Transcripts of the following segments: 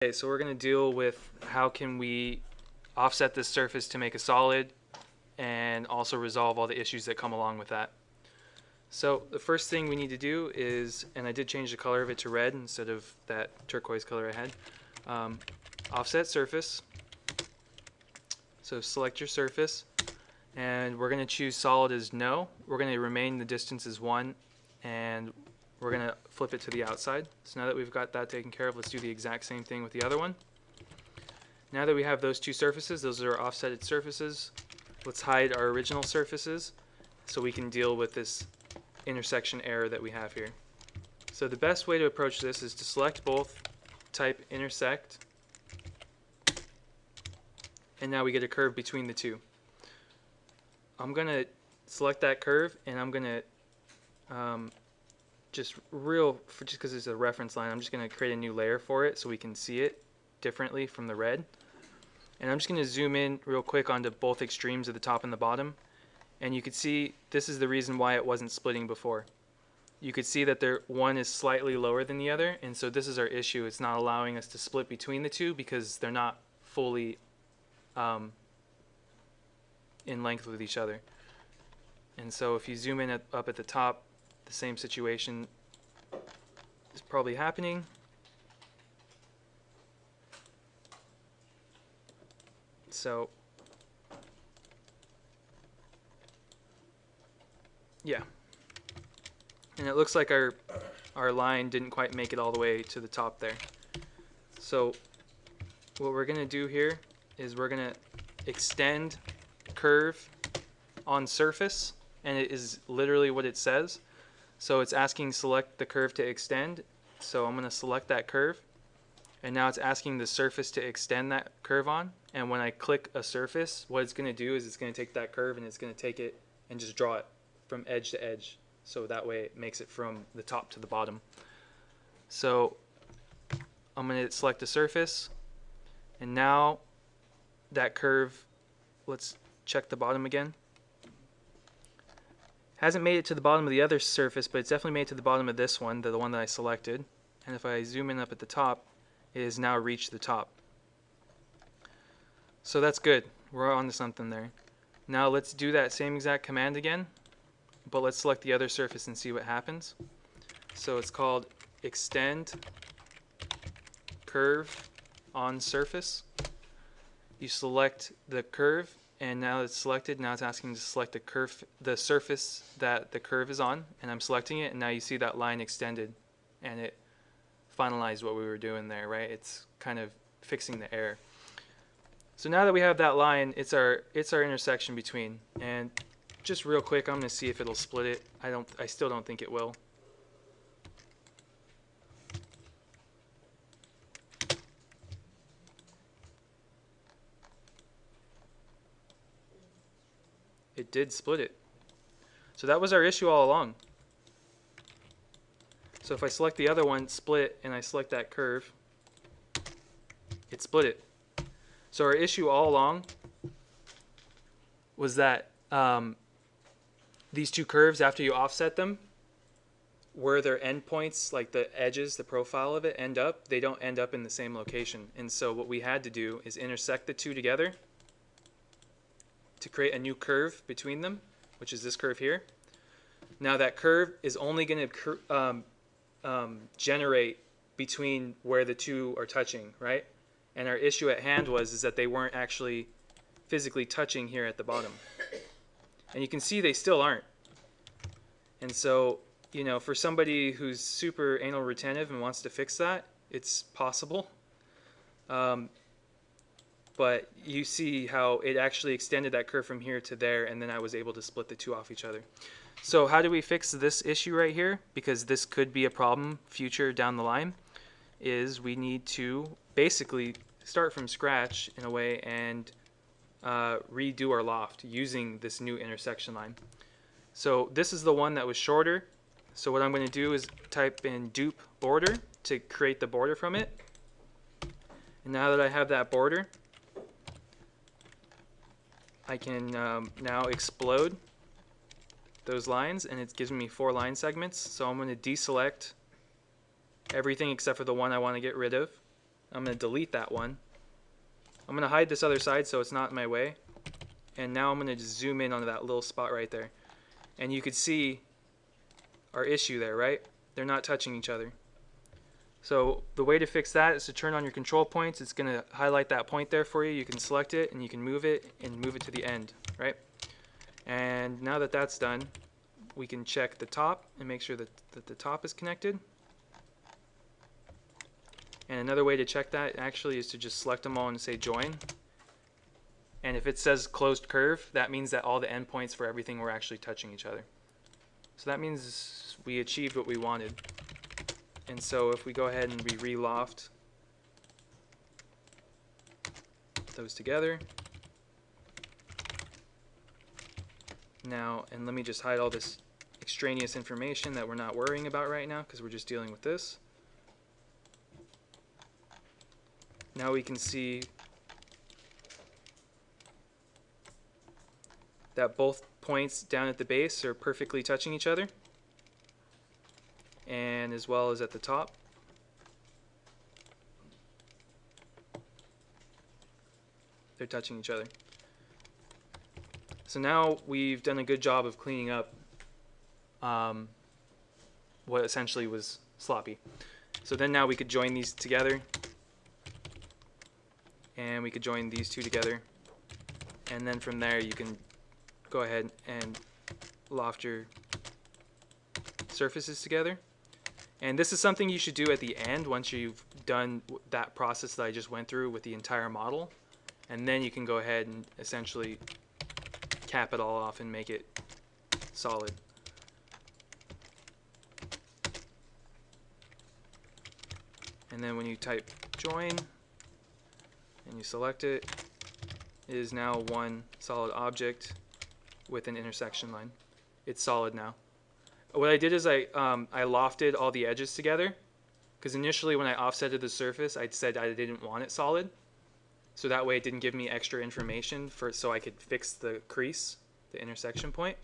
Okay, so we're going to deal with how can we offset this surface to make a solid and also resolve all the issues that come along with that. So the first thing we need to do is, and I did change the color of it to red instead of that turquoise color I had, offset surface. So select your surface, and we're going to choose solid as no. We're going to remain the distance as 1, and we're going to flip it to the outside. So now that we've got that taken care of, let's do the exact same thing with the other one. Now that we have those two surfaces, those are offsetted surfaces, let's hide our original surfaces so we can deal with this intersection error that we have here. So the best way to approach this is to select both, type intersect, and now we get a curve between the two. I'm going to select that curve, and I'm going to just because it's a reference line, I'm just going to create a new layer for it so we can see it differently from the red. And I'm just going to zoom in real quick onto both extremes of the top and the bottom, and you can see this is the reason why it wasn't splitting before. You could see that one is slightly lower than the other, and so this is our issue. It's not allowing us to split between the two because they're not fully in length with each other. And so if you zoom in up at the top, the same situation is probably happening. So yeah, and it looks like our line didn't quite make it all the way to the top there. So what we're going to do here is we're going to extend curve on surface, and it is literally what it says. So it's asking select the curve to extend, so I'm going to select that curve, and now it's asking the surface to extend that curve on. And when I click a surface, what it's going to do is it's going to take that curve and it's going to take it and just draw it from edge to edge, so that way it makes it from the top to the bottom. So I'm going to select the surface, and now that curve, let's check the bottom again. Hasn't made it to the bottom of the other surface, but it's definitely made it to the bottom of this one, the one that I selected. And if I zoom in up at the top, it has now reached the top. So that's good. We're on to something there. Now let's do that same exact command again, but let's select the other surface and see what happens. So it's called extend curve on surface. You select the curve, and now it's selected. Now it's asking to select the surface that the curve is on, and I'm selecting it, and now you see that line extended, and it finalized what we were doing there, right? It's kind of fixing the error. So now that we have that line, it's our intersection between. And just real quick, I'm going to see if it'll split it. I still don't think it will. It did split it. So that was our issue all along. So if I select the other one, split, and I select that curve, it split it. So our issue all along was that these two curves, after you offset them, where their endpoints, like the edges, the profile of it, end up, they don't end up in the same location. And so what we had to do is intersect the two together to create a new curve between them, which is this curve here. Now that curve is only going to generate between where the two are touching, right? And our issue at hand is that they weren't actually physically touching here at the bottom. And you can see they still aren't. And so, you know, for somebody who's super anal retentive and wants to fix that, it's possible. But you see how it actually extended that curve from here to there, and then I was able to split the two off each other. So how do we fix this issue right here? Because this could be a problem future down the line, is we need to basically start from scratch in a way and redo our loft using this new intersection line. So this is the one that was shorter. So what I'm going to do is type in dupe border to create the border from it. And now that I have that border, I can now explode those lines, and it gives me 4 line segments. So I'm going to deselect everything except for the one I want to get rid of. I'm going to delete that one. I'm going to hide this other side so it's not in my way. And now I'm going to just zoom in on that little spot right there. And you could see our issue there, right? They're not touching each other. So the way to fix that is to turn on your control points. It's going to highlight that point there for you. You can select it and you can move it and move it to the end, right? And now that that's done, we can check the top and make sure that the top is connected. And another way to check that actually is to just select them all and say join. And if it says closed curve, that means that all the endpoints for everything were actually touching each other. So that means we achieved what we wanted. And so if we go ahead and we re-loft those together. Now, and let me just hide all this extraneous information that we're not worrying about right now because we're just dealing with this. Now we can see that both points down at the base are perfectly touching each other, and as well as at the top. They're touching each other. So now we've done a good job of cleaning up what essentially was sloppy. So then now we could join these together, and we could join these two together, and then from there you can go ahead and loft your surfaces together. And this is something you should do at the end once you've done that process that I just went through with the entire model, and then you can go ahead and essentially cap it all off and make it solid. And then when you type join and you select it, it is now one solid object with an intersection line. It's solid now. What I did is I lofted all the edges together, because initially when I offsetted the surface I said I didn't want it solid, so that way it didn't give me extra information so I could fix the crease, the intersection point.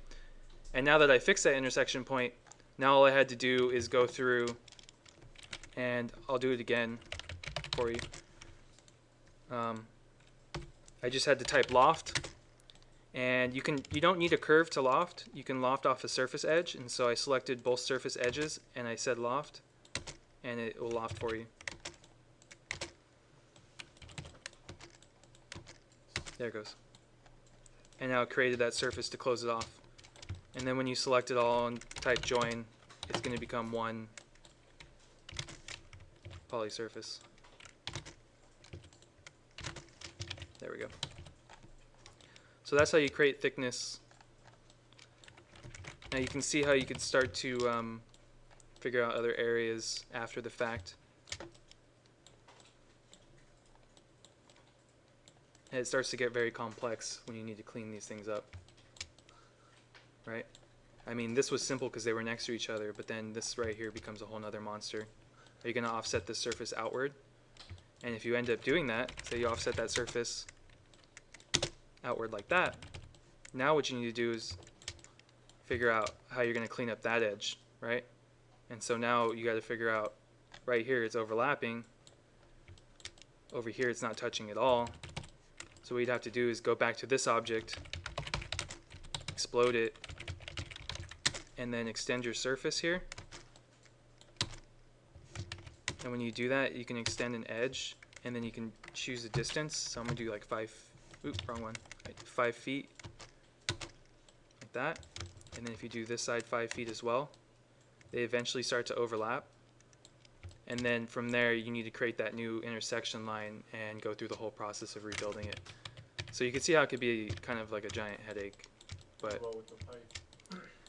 And now that I fixed that intersection point, now all I had to do is go through, and I'll do it again for you. I just had to type loft, and you don't need a curve to loft. You can loft off a surface edge, and so I selected both surface edges and I said loft, and it will loft for you. There it goes. And now it created that surface to close it off. And then when you select it all and type join, it's going to become one poly surface. There we go. So that's how you create thickness. Now you can see how you could start to figure out other areas after the fact. And it starts to get very complex when you need to clean these things up, right? I mean, this was simple because they were next to each other, but then this right here becomes a whole nother monster. Are you going to offset this surface outward? And if you end up doing that, say you offset that surface outward like that, now what you need to do is figure out how you're going to clean up that edge, right? And so now you got to figure out, right here it's overlapping, over here it's not touching at all. So what you'd have to do is go back to this object, explode it, and then extend your surface here. And when you do that, you can extend an edge, and then you can choose a distance. So I'm going to do like 5 feet, like that. And then if you do this side 5 feet as well, they eventually start to overlap. And then from there, you need to create that new intersection line and go through the whole process of rebuilding it. So you can see how it could be kind of like a giant headache. But what with the pipe?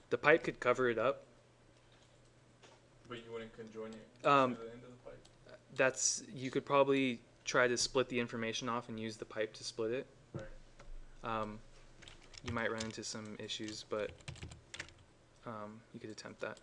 The pipe could cover it up. But you wouldn't conjoin it to the end of the pipe? You could probably try to split the information off and use the pipe to split it. Right. You might run into some issues, but you could attempt that.